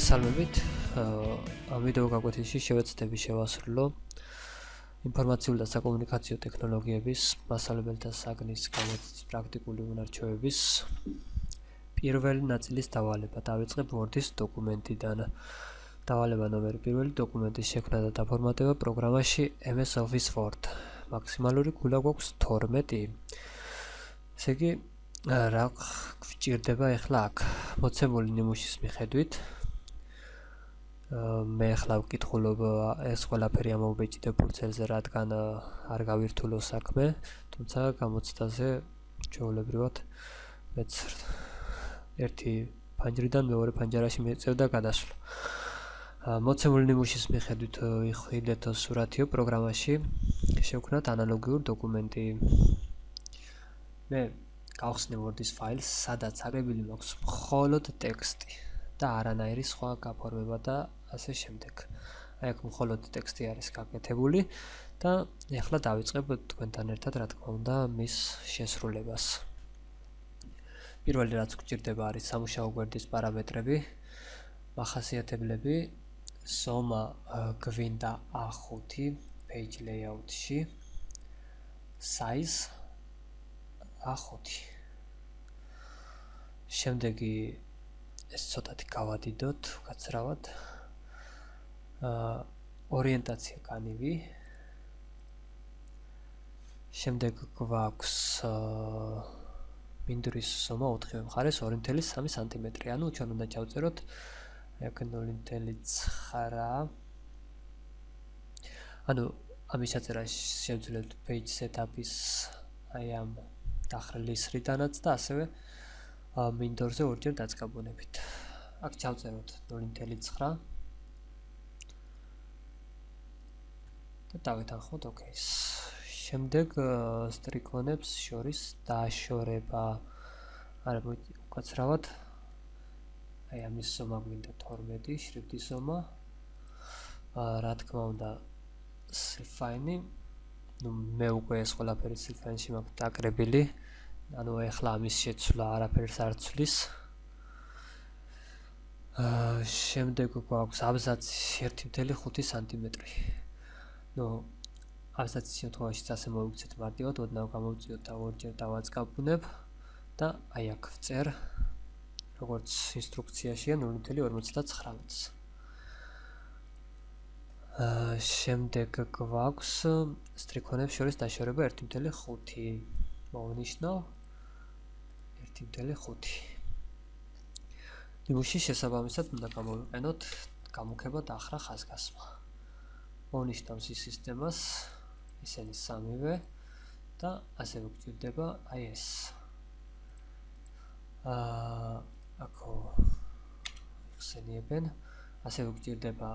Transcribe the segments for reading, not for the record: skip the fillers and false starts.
მოგესალმებით. ამ ვიდეო გაკვეთილში შევეცდები შევასრულო ინფორმაციული და საკომუნიკაციო ტექნოლოგიების მასწავლებელთა საგნის გამოცდის პრაქტიკული უნარჩვევების პირველი ნაწილის დავალება. დავიწყებ Word-ის დოკუმენტიდან. დავალება ნომერი 1 დოკუმენტის შექმნა და დაფორმატება პროგრამაში MS Office Word. მაქსიმალური ქულა გვაქვს 12. ესე იგი რა გვჭირდება ახლა აქ? მოცემული ნიმუშის მიხედვით მე ახლა ვკითხულობ ეს ყველაფერი ამოვბეჭდებ ფურცელზე, რადგან არ გავირთულო საქმე, თუმცა გამოცდაზე ჩვეულებრივად მეც ერთი ფანჯრიდან მეორე ფანჯარაში მიეწევდა გადასვლა. მოცემული ნიმუშის მიხედვით ვიხილეთ სურათიო პროგრამაში, შევქნათ ანალოგიურ დოკუმენტი. მე გავხსნე Word-ის ფაილს, სადაც აღებული მაქვს მხოლოდ ტექსტი და არანაირი სხვა გაფორმება და ასე შემდეგ. აი აქ მხოლოდ ტექსტი არის გაკეთებული და ახლა დავიწყებ თქვენთან ერთად, რა თქმა უნდა, მის შესრულებას. პირველი რაც გვჭირდება არის სამუშაო გვერდის პარამეტრები, მახასიათებლები, ზომა გვინდა A5 page layout-ში, size A5. შემდეგი ეს ცოტათი გავადიდოთ, გაცრავად. ორიენტაცია განივი. შემდეგ გვაქვს მინდვრის ზომა 4 მხარეს 2.3 სანტიმეტრი. ანუ ჩვენ უნდა ჩავწეროთ აქ 0.9. ანუ ამის ჩაწერა შევძლებთ page setup-ის აი ამ დახრილის რიდანაც და ასევე მინდორზე ორჯერ დაწყაბუნებით. აქ ჩავწეროთ 0.9 და დავეთანხმოთ OK-ს. შემდეგ სტრიქონებს შორის დაშორება. არა, უკაცრავად. აი ამის ზომა გვინდა 12, შრიფტის ზომა. რა თქმა უნდა, სილფაინი. ნუ მე უკვე ეს ყველაფერი სილფაინში მაქვს დაკრებილი. ანუ ახლა ამის შეცვლა არაფერს არ ცვლის. შემდეგ გვაქვს აბზაცი 1.5 სანტიმეტრი. ნუ აბზაცის შემთხვევაში ასე მოვიქცეთ მარტივად, ოდნავ გამოვწიოთ და ორჯერ დავაწყაბუნებ და აი აქ ვწერ, როგორც ინსტრუქციაშია 0.59-ს. შემდეგ გვაქვს სტრიქონებს შორის დაშორება 1.5. მოვნიშნავ 1.5. ნიმუშის შესაბამისად უნდა გამოვიყენოთ გამუქება და ახრა ხაზგასმა. მოვნიშნავ სისტემას, ისინი სამივე და ასე გვჭირდება აი ეს. აქო ხსენიებენ, ასე გვჭირდება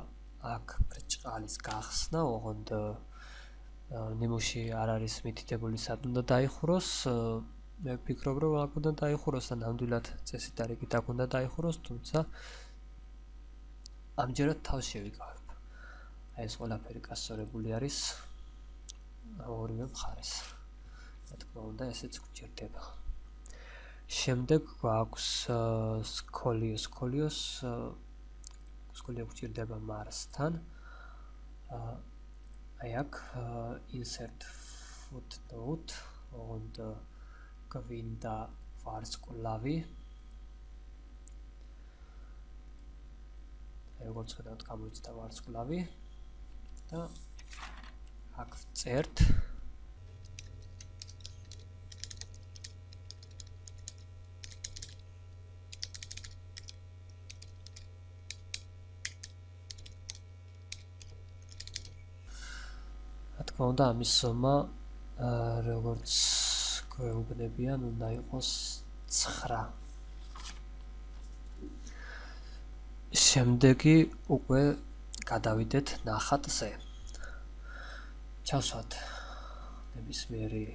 აქ ბრჭყალის გახსნა, ოღონდ ნიმუში არ არის მითითებული სად უნდა დაიხუროს. მე ვფიქრობ, რომ აქ უნდა დაიხუროს და ნამდვილად წესით და რიგით აქ უნდა დაიხუროს, თუმცა ამჯერად თავს შევიკავებ. აი ეს ყველაფერი გასწორებული არის ორივე მხარეს. რა თქმა უნდა, ესეც გვჭირდება. შემდეგ გვაქვს სკოლიოს გვჭირდება მარსთან. აი აქ insert footnote, ოღონდ გვინდა ვარსკვლავი. როგორც ხედავთ, გამოიჩნდა ვარსკვლავი და აქ ვწერთ რა თქმა უნდა, ამის ზომა როგორც გვეუბნებიან, უნდა იყოს 9. შემდეგი უკვე გადავიდეთ ნახატზე. ჩავსვათ ნებისმიერი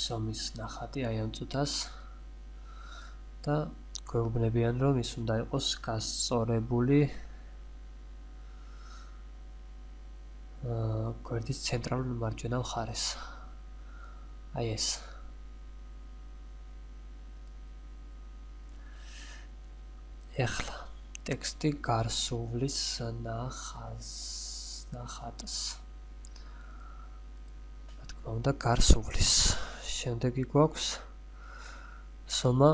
ზომის ნახატი აი ამ წუთას და გვეუბნებიან, რომ ის უნდა იყოს გასწორებული გვერდის ცენტრალურ მარჯვენა მხარეს. აი ეს. ეხლა ტექსტი გარსუვლის ნახატს. რა თქმა უნდა, გარსუვლის. შემდეგი გვაქვს სომა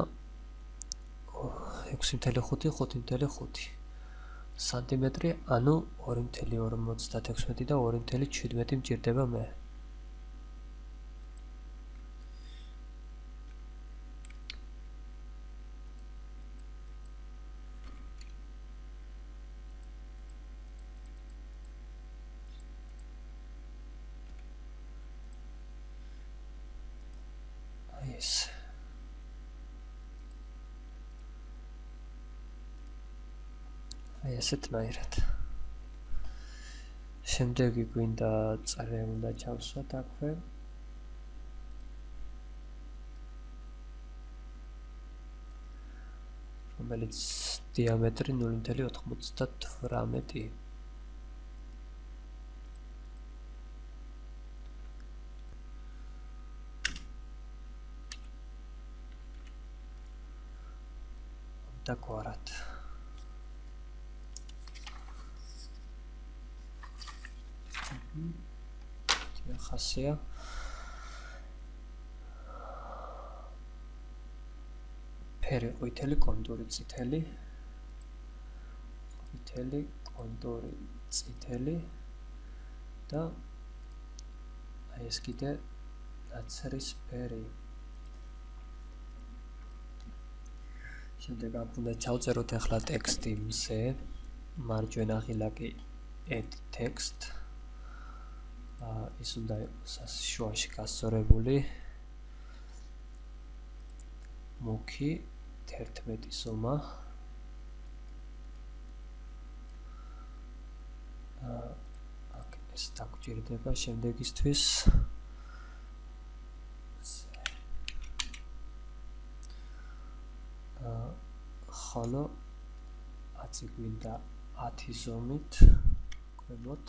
6.5 სანტიმეტრი, ანუ 2.56 და 2.17 მჭირდება მე. ესეთნაირად. შემდეგი გვინდა წრე უნდა ჩავსვათ აქვე. რომელიც დიამეტრი 0.98. დაგვარად. ხასია ფერი ყვითელი, კონტური წითელი, კონტური წითელი და აი ეს კიდე ნაცრისფერი. შემდეგ აქ უნდა ჩავწეროთ ახლა ტექსტი მზე, მარჯვენა ღილაკი add text. ის უნდა იყოს შუაში გასწორებული. მუქი 11 სომა. აქ ეს დაგჭირდება შემდეგისთვის. ხოლო აცი გვინდა 10 ზომით ქვემოთ.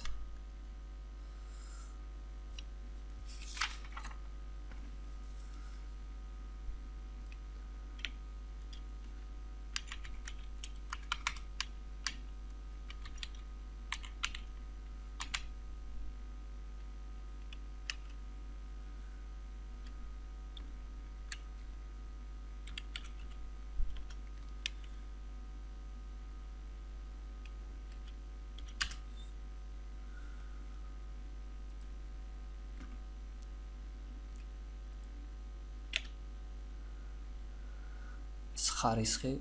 ხარისხი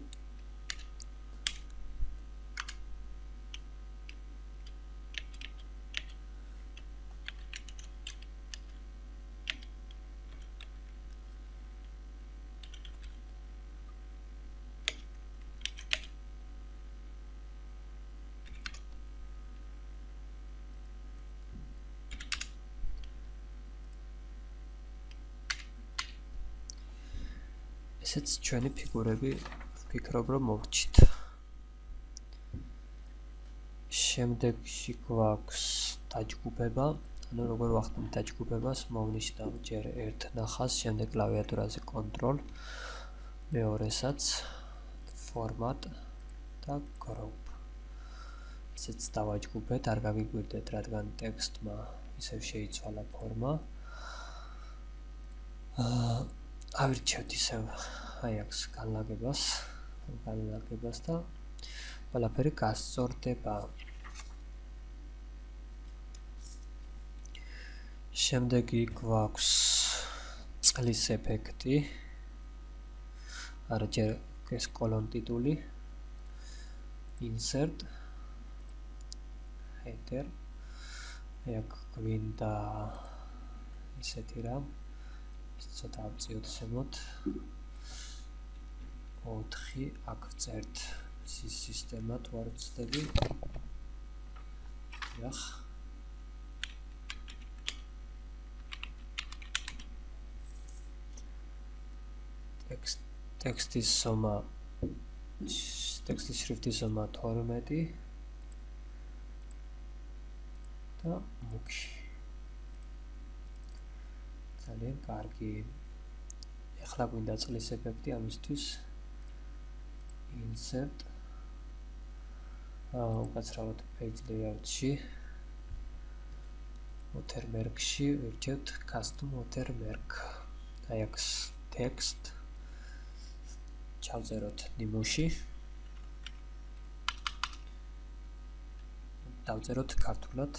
ესეც ჩვენი ფიგურები ვფიქრობ რომ მოვჭით. შემდეგში გვაქვს დაჯგუფება, ანუ როგორ ვახდენთ დაჯგუფებას, მოვნიშნავ ჯერ ერთ ნახას, შემდეგ კლავიატურაზე control, მეორესაც format და group. ესეც დავაჯგუფეთ, არ გაგიკვირდეთ, რადგან ტექსტმა ისევ შეიცვალა ფორმა. ავირჩევთ ისევ აი აქ განლაგებას და ყველაფერი გასწორდება. შემდეგი გვაქვს წყლის ეფექტი. არა ჯერ ეს კოლონ ტიტული, insert, header. აქ გვინდა ისეთი რამ. ცოტა ავწიოთ ზემოთ 4 აქ ვწერთ სისტემა თუ არ ვცდები. დიახ. ტექსტის ზომა, ტექსტის შრიფტის ზომა 12 და მუქი. ძალიან კარგი. ეხლა გვინდა წყლის ეფექტი, ამისთვის insert უკაცრავად page layout-ში watermark-ში ვირჩევთ custom watermark. აი აქ text ჩავწეროთ ნიმუში. დავწეროთ ქართულად.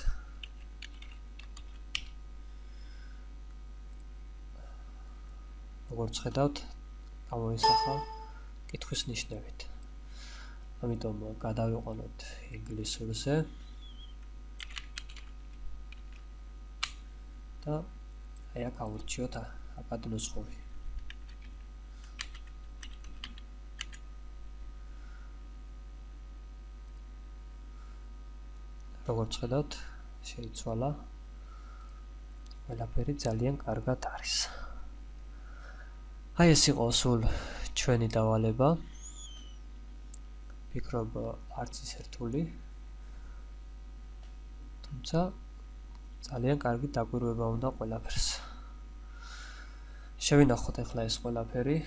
როგორც ხედავთ, გამოისახა კითხვის ნიშნებით. ამიტომ გადავიყვანოთ ინგლისურზე და აი აქ ავირჩიოთ აკად ნუსხური. როგორც ხედავთ, შეიცვალა. ყველაფერი ძალიან კარგად არის. აი ეს იყო სულ ჩვენი დავალება. ვფიქრობ არც ისე რთული. თუმცა ძალიან კარგი დაკვირვება უნდა ყველაფერს. შევინახოთ ახლა ეს ყველაფერი.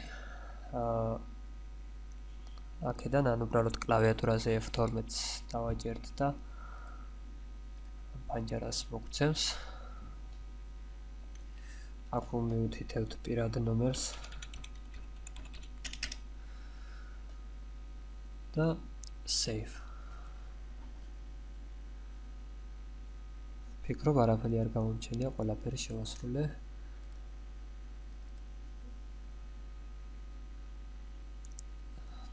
აქედან ან უბრალოდ კლავიატურაზე F12-ს დავაჭერთ და პანჯარას მოგცემს. აქ მივუთითებთ პირად ნომერს და save. ფიქრობ არაფერი არ გამომჩენია, ყველაფერი შევასრულე.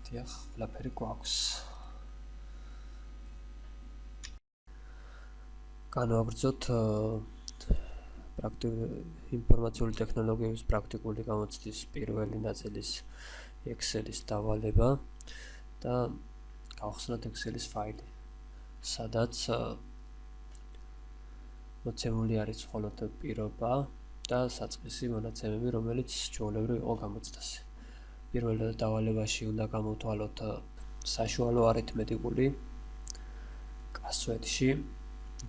დიახ, ყველაფერი გვაქვს. განვაგრძოთ ინფორმაციული ტექნოლოგიების პრაქტიკული გამოცდის პირველი ნაწილის Excel-ის დავალება და გავხსნათ Excel-ის ფაილი, სადაც მოცემული არის მხოლოდ პირობა და საწყისი მონაცემები, რომელიც ჩვეულებრივ იყო გამოცდაზე. პირველ დავალებაში უნდა გამოვთვალოთ საშუალო არითმეტიკული კასვეთში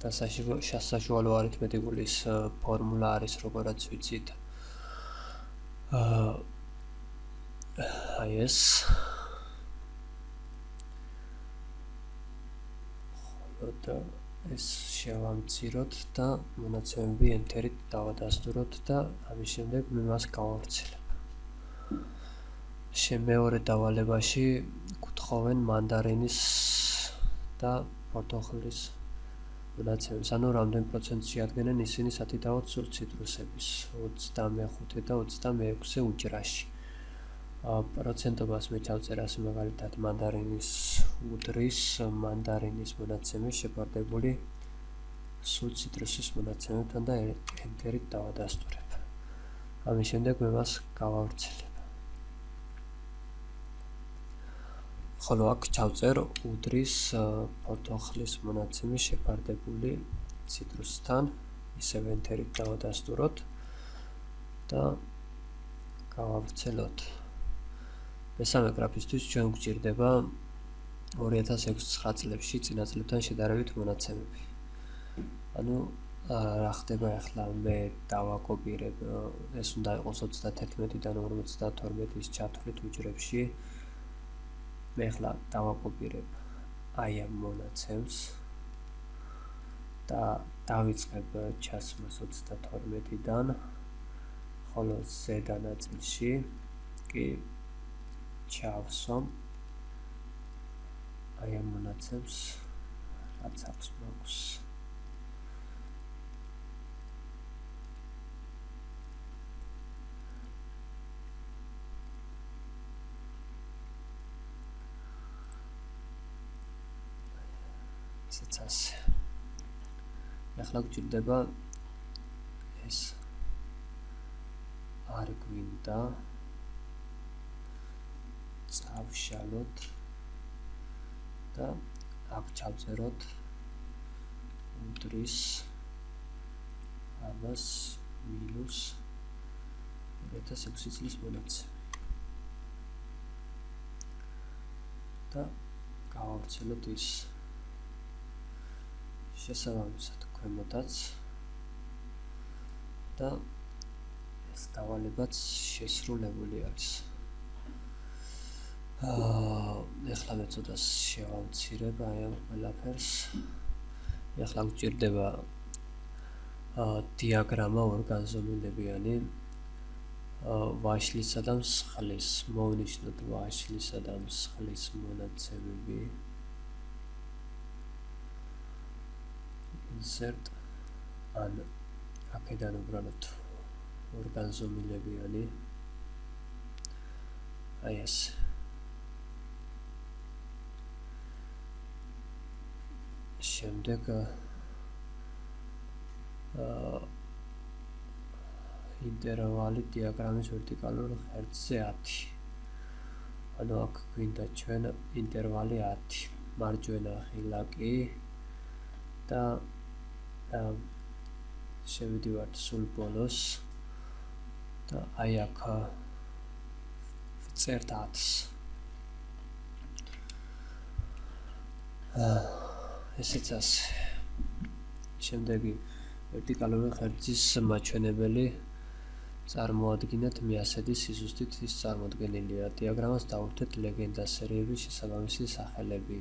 და საშუალო არითმეტიკულის ფორმულა არის, როგორც ვიცით, აი ეს. ეს შევამციროთ და მონაცემები enter-ით დავადასტუროთ და ამის შემდეგ მას გავავრცელებ. მეორე დავალებაში გთხოვენ მანდარინის და პორტოხლის მონაცემებს, ანუ რამდენ პროცენტს შეადგენენ ისინი სათითაოდ სულ ციტრუსების 25 და 26 უჯრაში. პროცენტობას მე ჩავწერ ასე, მაგალითად, მანდარინის უდრის მანდარინის მონაცემი შეფარდებული სულ ციტრუსის მონაცემებთან და enter-ით დავადასტურებ. ამის შემდეგ მე მას გავავრცელებ. ხოლო აქ ჩავწერ უდრის პორტოხლის მონაცემი შეფარდებული ციტრუსთან, ისევ enter-ით დავადასტუროთ და გავავრცელოთ. მესამე გრაფისთვის ჩვენ გვჭირდება 2006-9 წლებში წინა წლებთან შედარებით მონაცემები. ანუ რა ხდება ახლა, მე დავაკოპირებ, ეს უნდა იყოს 31-დან 52-ის ჩათვლით უჯრებში. მე ახლა დავაკოპირებ აი ამ მონაცემს და დავიწყებ ჩასმას 32-დან, ხოლო ზედა ნაწილში კი ჩავსვამ აი ამ მონაცემს, რაც აქვს მაქვს. ესეც ასე. ახლა გვჭირდება ეს არ გვინდა წავშალოთ და აქ ჩავწეროთ უდრის ამას მინუს 2006 წლის მონაცემი და გავავრცელოთ ის შესაბამისად ქვემოდაც და ეს დავალებაც შესრულებული არის. ეხლა მე ცოტა შევამცირებ აი ამ ყველაფერს. ეხლა გვჭირდება დიაგრამა ორგანზომილებიანი ვაშლისა და მსხლის. მოვნიშნოთ ვაშლისა და მსხლის მონაცემები. Insert an აქედან უბრალოდ ორგანზომილებიანი აი ეს შემდეგ ინტერვალი დიაგრამის ვერტიკალურ ღერძზე 10. ანუ აქ გვინდა ჩვენ ინტერვალი 10. მარჯვენა ღილაკი და შევიდივართ სულ ბოლოს და აი აქ ვწერთ 10-ს. ესეც ასე. შემდეგი ვერტიკალური ღერძის მაჩვენებელი წარმოადგინეთ მიასედის სიზუსტით ის წარმოდგენილია. დიაგრამას დავუშვით ლეგენდას სერიების შესაბამისი სახელები.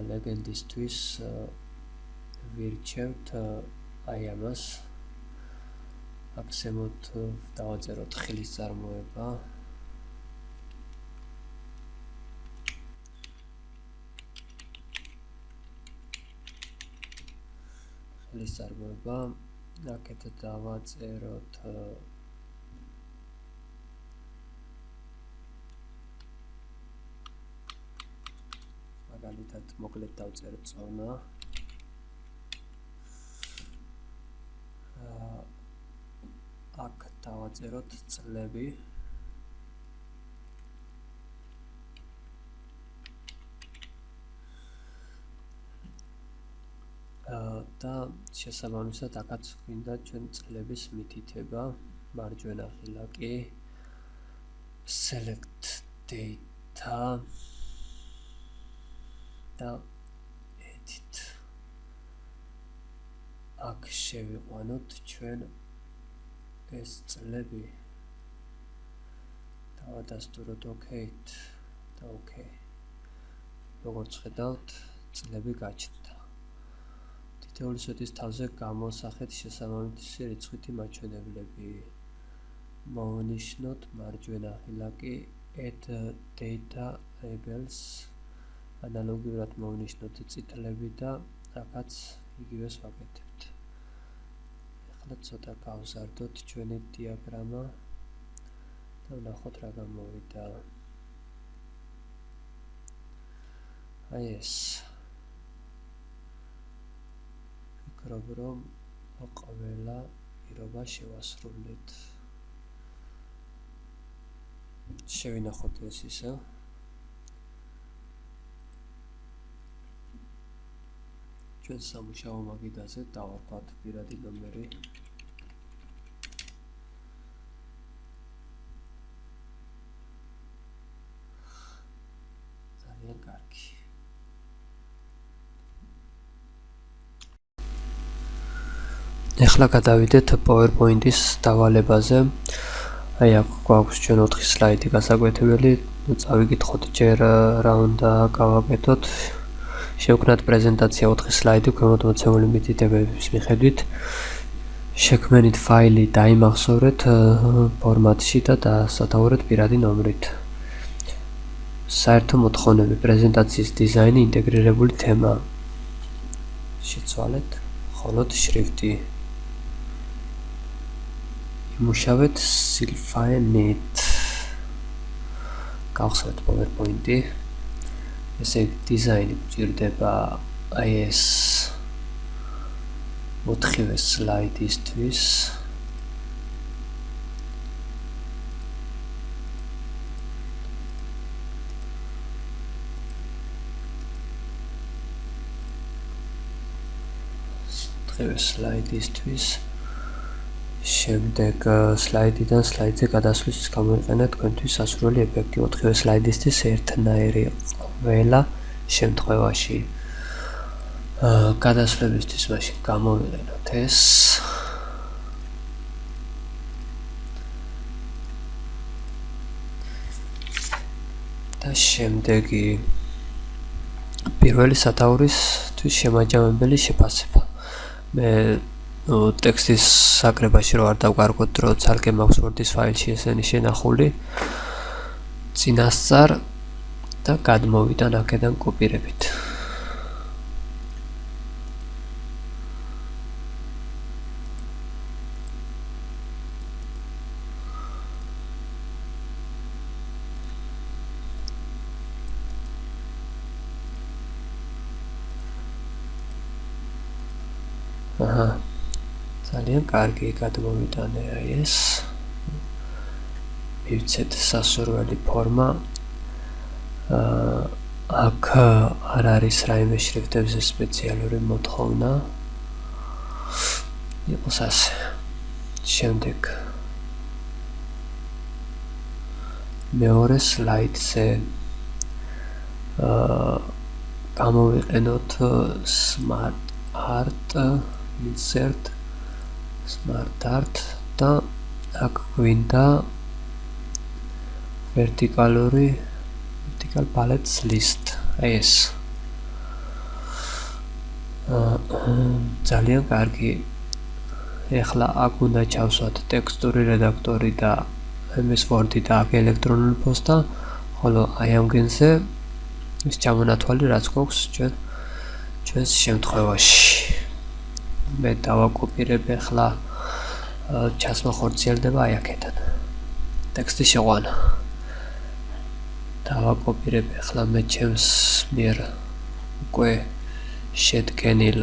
ლეგენდისთვის ვირჩევთ აი ამას. აქ ზემოთ დავაწეროთ ხილის წარმოება. ხილის წარმოება. აქეთ დავაწეროთ მაგალითად მოკლედ დავწეროთ წონა. აქ დავაწეროთ წლები. და შესაბამისად აქაც გვინდა ჩვენ წლების მითითება. მარჯვენა ღილაკი select data და edit. აქ შევიყვანოთ ჩვენ ეს წლები. დავადასტუროთ OK-ით და OK. როგორც ხედავთ, წლები გაჩნდა. თითოეული სვეტის თავზე გამოსახეთ შესაბამისი რიცხვითი მაჩვენებლები. მოვნიშნოთ მარჯვენა ღილაკი add data labels. ანალოგიურად მოვნიშნოთ წითლები და აქაც იგივეს ვაკეთებთ. ახლა ცოტა გავზარდოთ ჩვენი დიაგრამა და ვნახოთ რა გამოვიდა. აი ეს. ვფიქრობ, რომ ყველა პირობა შევასრულეთ. შევინახოთ ეს ისე. ჩვენ სამუშაო მაგიდაზე დავარქვათ პირადი ნომერი. ძალიან კარგი. ეხლა გადავიდეთ PowerPoint-ის დავალებაზე. აი აქ გვაქვს ჩვენ 4 სლაიდი გასაკვეთებელი. წავიკითხოთ ჯერ რა უნდა გავაკეთოთ. შევქმნათ პრეზენტაცია 4 სლაიდი ქვემოთ მოცემული მითითებების მიხედვით. შექმნით ფაილი დაიმახსოვრეთ ფორმატში და დასათაურეთ პირადი ნომრით. საერთო მოთხოვნები, პრეზენტაციის დიზაინი, ინტეგრირებული თემა. შეცვალეთ მხოლოდ შრიფტი. იმუშავეთ Silphane-ით. გავხსნათ PowerPoint-ი. ესე დიზაინი გვჭირდება აი ეს 4 სლაიდისთვის. სლაიდისთვის. შემდეგ სლაიდიდან სლაიდზე გადასვლის გამოიყენეთ თქვენთვის სასურველი ეფექტი. 4 სლაიდისთვის ერთნაირი ყველა შემთხვევაში. გადასვლებისთვის მაშინ გამოვიყენოთ ეს. და შემდეგი პირველი სათაურისთვის შემაჯამებელი შეფასება. მე ტექსტის საკრებაში რო არ დავკარგოთ, რომ ცალკე მაქვს Word-ის ფაილში ესენი შენახული. წინასწარ და გადმოვიდან აქედან კოპირებით. ძალიან კარგი გადმოვიტანე აი ეს. მივცეთ სასურველი ფორმა. აქ არ არის რაიმე შრიფტებზე სპეციალური მოთხოვნა. იყოს ასე. შემდეგ მეორე სლაიდზე გამოვიყენოთ Smart Art Insert Smart Art და აქ გვინდა vertical palettes list. აი ეს. ძალიან კარგი. ეხლა აქ უნდა ჩავსვათ ტექსტური რედაქტორი და MS Word-ი და აქ ელექტრონული პოსტა, ხოლო აი ამ გენზე ის ჩამონათვალი რაც გვაქვს ჩვენს შემთხვევაში. მე დავაკოპირებ ეხლა ჩასმა ხორციელდება აი აქედან. ტექსტის შეყვანა. დავაკოპირებ ეხლა მე ჩემს მიერ უკვე შედგენილ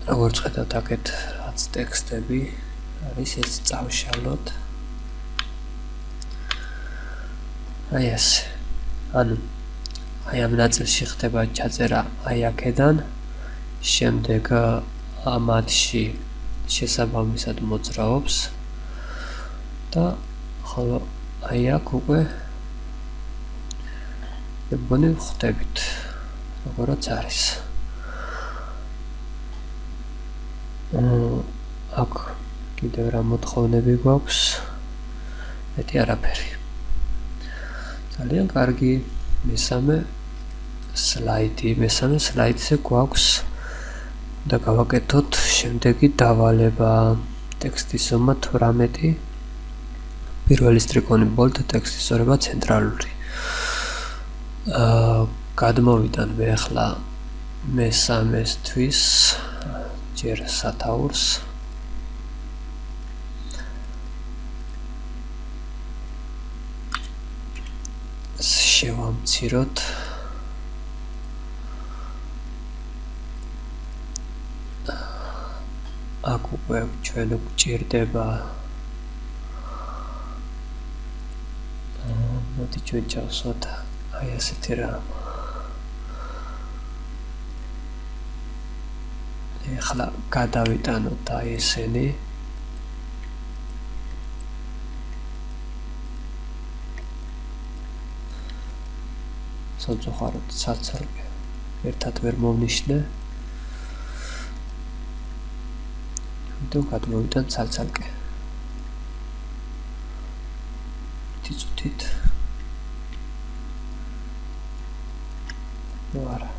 როგორც ხედავთ აქეთ რაც ტექსტები არის ეს წავშალოთ. აი ეს. ანუ აი ამ ნაწილში ხდება ჩაწერა აი აქედან, შემდეგ ამათში შესაბამისად მოძრაობს და ხოლო აი აქ უკვე მეგონი ხვდებით როგორაც არის. აქ კიდევ რა მოთხოვნები გვაქვს? მეტი არაფერი. ძალიან კარგი. მესამე სლაიდზე გვაქვს და გავაკეთოთ შემდეგი დავალება. ტექსტის ზომა 18. პირველი სტრიქონი bold, ტექსტის სწორება ცენტრალური. გადმოვიტან მე ახლა მესამესთვის ჯერ სათაურს. შევამციროთ. აქ უკვე ჩვენ გვჭირდება მოდი ჩვენ ჩავსვათ აი ასეთი რამ. ეხლა გადავიტანოთ აი ესენი. სამწუხაროდ ცალ-ცალკე ერთად ვერ მოვნიშნე. და გადმოვიტან ცალ-ცალკე. თითით. ნუ არა.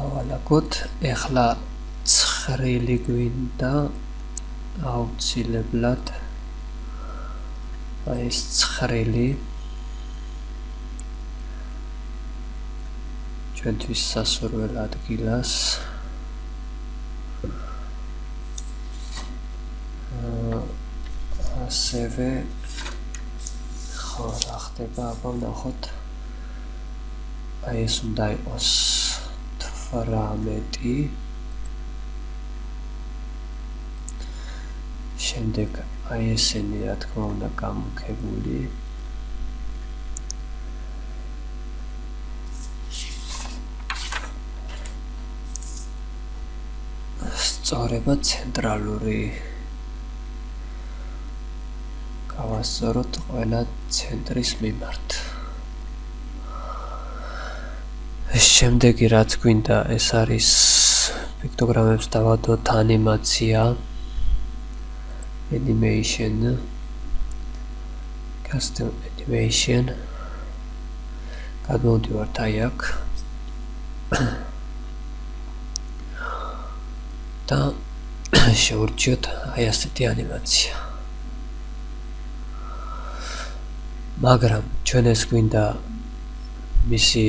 დავალაგოთ. ეხლა ცხრილი გვინდა აუცილებლად. აი ეს ცხრილი ჩვენთვის სასურველ ადგილას ასევე ხო რა ხდება აბა ვნახოთ. აი ეს უნდა იყოს 18 შემდეგ აი ესენი რა თქმა უნდა გამუქებული სწორება ცენტრალური გავასწოროთ ყველა ცენტრის მიმართ. შემდეგი რაც გვინდა ეს არის პიქტოგრამებს დავადოთ ანიმაცია animation custom animation გადმოვდივართ აი აქ და შევურჩიოთ აი ასეთი ანიმაცია. მაგრამ ჩვენ ეს გვინდა მისი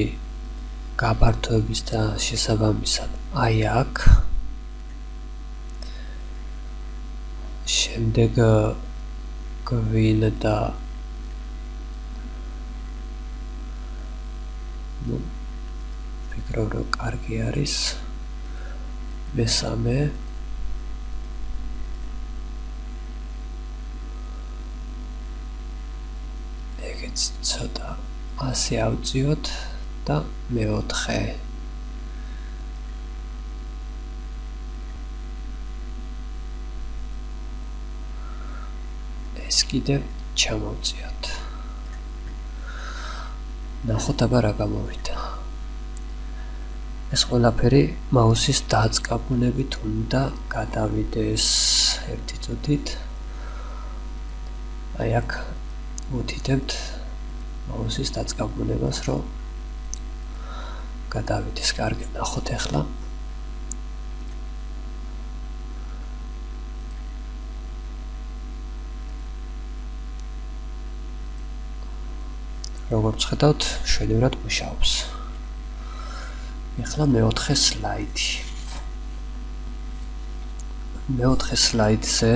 გაფართოების და შესაბამისად აი აქ შემდეგ გვინდა ვფიქრობ რომ კარგი არის მესამე ეგეც ცოტა ასე ავწიოთ და მეოთხე ეს კიდევ ჩამოვწიოთ. ნახოთ აბა რა გამოვიდა. ეს ყველაფერი მაუსის დაწყაბუნებით უნდა გადავიდეს ერთი წუთით. აი აქ ვუთითებთ მაუსის დაწყაბუნებას რომ გადავიდეს. კარგი, ნახოთ ახლა. როგორც ხედავთ, მშვენივრად მუშაობს. ახლა მეოთხე სლაიდი. მეოთხე სლაიდზე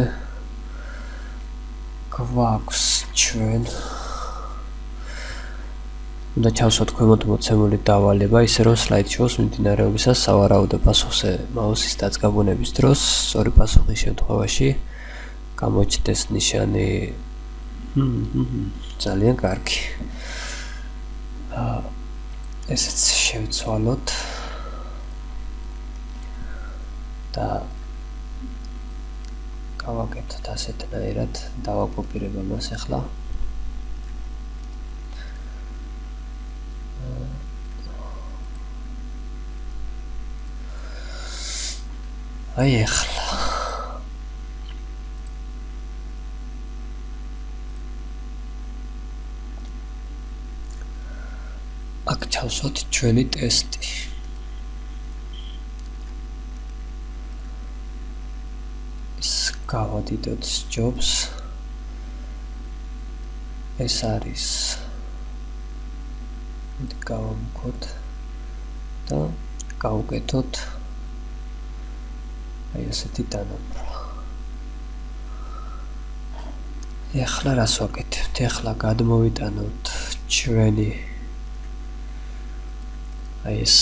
გვაქვს ჩვენ უნდა ჩავსვათ ქვემოთ მოცემული დავალება, ისე რომ სლაიდ-შოუს მიმდინარეობისას სავარაუდო პასუხზე მაუსის დაწყაბუნების დროს სწორი პასუხის შემთხვევაში გამოჩნდეს ნიშანი ძალიან კარგი. ესეც შევცვალოთ და გავაკეთოთ ასეთნაირად, დავაკოპირებ ამას ახლა. აი ახლა აქ ჩავსვათ ჩვენი ტესტი. გავადიდოთ jobs. ეს არის გავამქოთ და გავუკეთოთ აი ასეთი დანაბრა. ახლა რას ვაკეთებთ? ახლა გადმოვიტანოთ ჩვენი აი ეს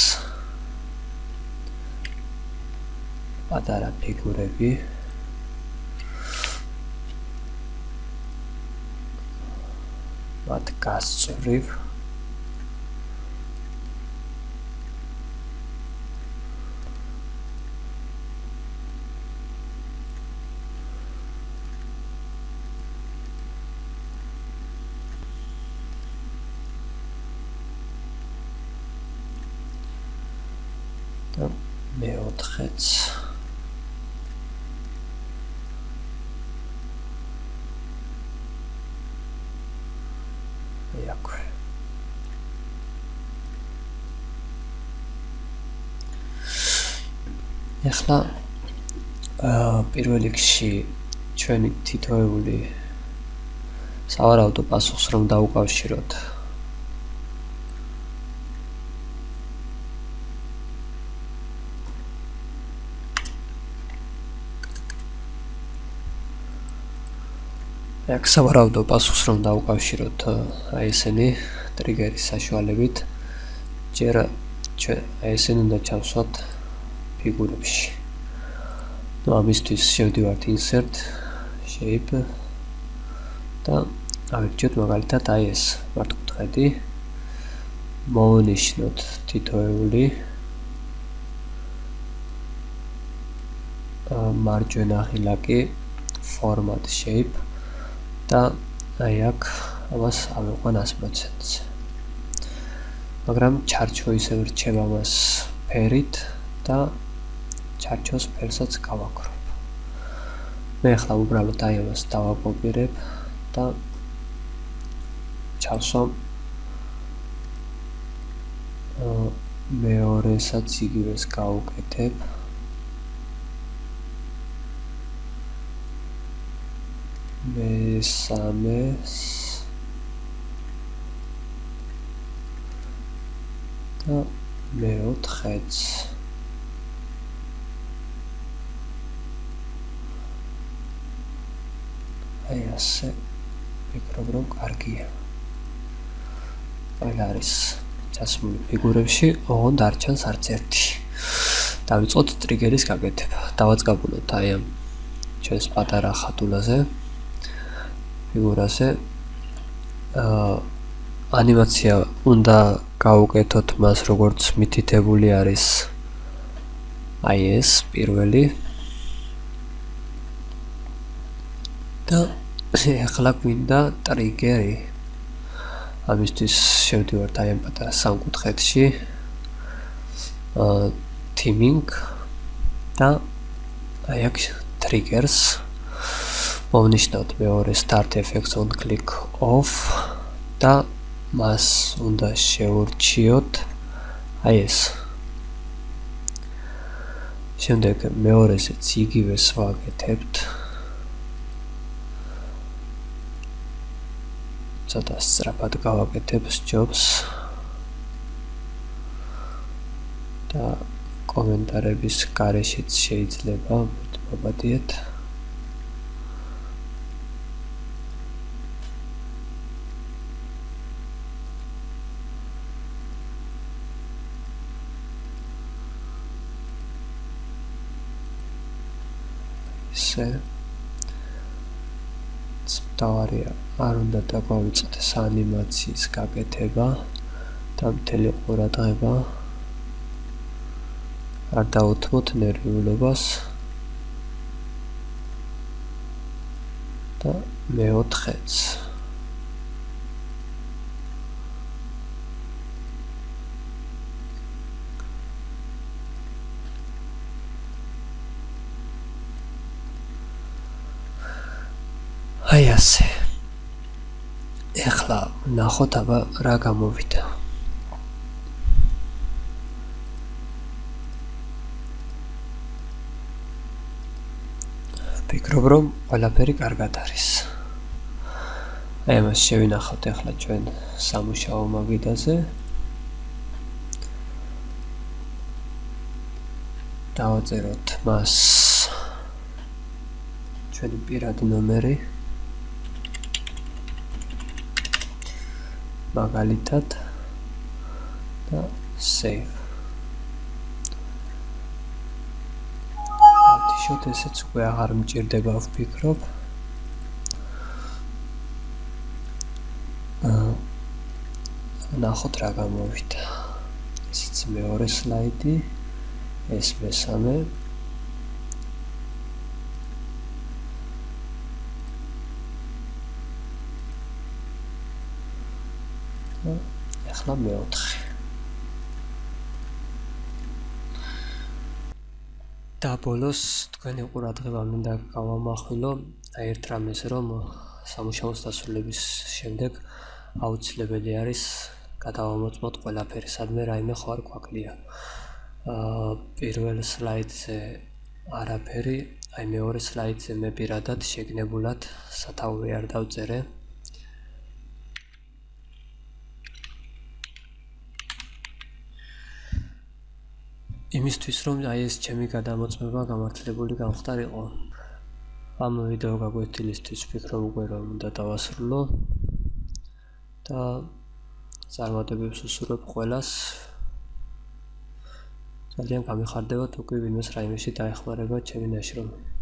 პატარა ფიგურები. მათ გასწვრივ და მეოთხეც აქვე. ახლა პირველ რიგში ჩვენი თითოეული სავარაუდო პასუხს რომ დაუკავშიროთ აქ სავარაუდო პასუხს რომ დაუკავშიროთ აი ესენი ტრიგერის საშუალებით ჯერ აი ესენი უნდა ჩავსვათ ფიგურებში. ნუ ამისთვის შევდივართ insert shape და ავირჩიოთ მაგალითად აი ეს მართკუთხედი, მოვნიშნოთ თითოეული მარჯვენა ღილაკი format shape და აი აქ ამას ავიყვან 100%-ს. მაგრამ ჩარჩო ისევ რჩება მას ფერით და ჩარჩოს ფერსაც გავაკრობ. მე ახლა უბრალოდ აი ამას დავაკოპირებ და ჩავსვამ მეორესაც იგივეს გავუკეთებ. მესამეს და მეოთხეც. აი ასე ვფიქრობ, რომ კარგია. ყველა არის ჩასმული ფიგურებში, ოღონდ არ ჩანს არც ერთი. დავიწყოთ ტრიგერის გაკეთება. დავაწყაბულოთ აი ამ ჩვენს პატარა ხატულაზე, ფიგურაზე. ანიმაცია უნდა გავუკეთოთ მას, როგორც მითითებული არის აი ეს პირველი. და ახლა გვინდა ტრიგერი. ამისთვის შევდივართ აი ამ პატარა სამკუთხედში. Theming და აი აქ triggers. მოვნიშნოთ მეორე start effects on click off და მას უნდა შევურჩიოთ აი ეს. შემდეგ მეორეზეც იგივეს ვაკეთებთ. ცოტა სწრაფად გავაკეთებ jobs და კომენტარების გარეშეც შეიძლება მოვადიეთ. დავარია არ უნდა დაგვავიწყდეს ანიმაციის გაკეთება და მთელი ყურადღება არ დაუთმოთ ნერვიულობას და მეოთხეც. აი ასე. ეხლა ნახოთ აბა რა გამოვიდა. ვფიქრობ, რომ ყველაფერი კარგად არის. აი ამას შევინახავთ ეხლა ჩვენ სამუშაო მაგიდაზე. დავაწეროთ მას ჩვენი პირადი ნომერი. მაგალითად და save. ავთიშოთ ესეც უკვე აღარ მჭირდება ვფიქრობ. ნახოთ რა გამოვიდა. ესეც მეორე სლაიდი, ეს მესამე. ახლა მეოთხე. და ბოლოს თქვენი ყურადღება მინდა გავამახვილო აი ერთ რამეს, რომ სამუშაოს დასრულების შემდეგ აუცილებელი არის გადავამოწმოთ ყველაფერი, სადმე რაიმე ხო არ გვაკლია. პირველ სლაიდზე არაფერი, აი მეორე სლაიდზე მე პირადად შეგნებულად სათაური არ დავწერე. იმისთვის რომ აი ეს ჩემი გადამოწმება გამართლებული გამხდარიყო. ამ ვიდეო გაგვეთილისთვის ვფიქრობ უკვე რომ უნდა დავასრულო და წარმატებებს ვუსურვებ ყველას. ძალიან გამიხარდებათ უკვე ვინმეს რაიმეში დაეხმარება ჩემი ნაშრომი.